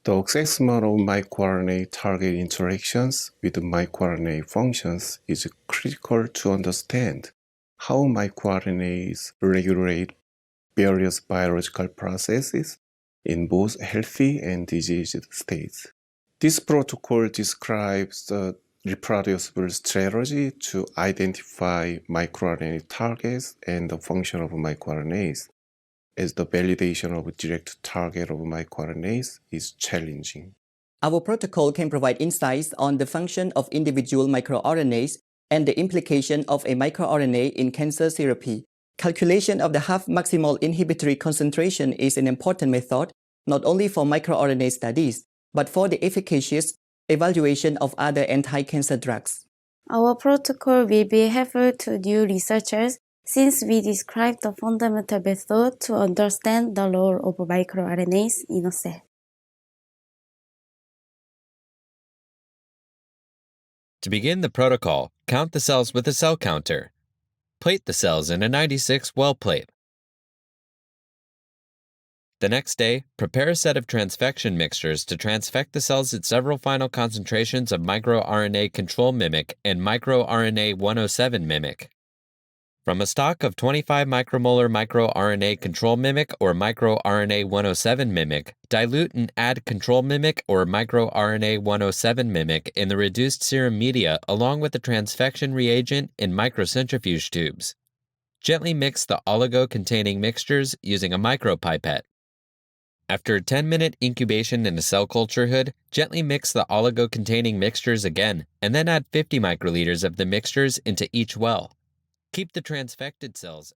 The assessment of microRNA target interactions with microRNA functions is critical to understand how microRNAs regulate various biological processes in both healthy and diseased states. This protocol describes the reproducible strategy to identify microRNA targets and the function of microRNAs, as the validation of a direct target of microRNAs is challenging. Our protocol can provide insights on the function of individual microRNAs and the implication of a microRNA in cancer therapy. Calculation of the half maximal inhibitory concentration is an important method, not only for microRNA studies, but for the efficacious evaluation of other anti-cancer drugs. Our protocol will be helpful to new researchers since we describe the fundamental method to understand the role of microRNAs in a cell. To begin the protocol, count the cells with a cell counter. Plate the cells in a 96 well plate. The next day, prepare a set of transfection mixtures to transfect the cells at several final concentrations of microRNA control mimic and microRNA 107 mimic. From a stock of 25 micromolar microRNA control mimic or microRNA 107 mimic, dilute and add control mimic or microRNA 107 mimic in the reduced serum media along with the transfection reagent in microcentrifuge tubes. Gently mix the oligo-containing mixtures using a micropipette. After a 10-minute incubation in a cell culture hood, gently mix the oligo-containing mixtures again, and then add 50 microliters of the mixtures into each well. Keep the transfected cells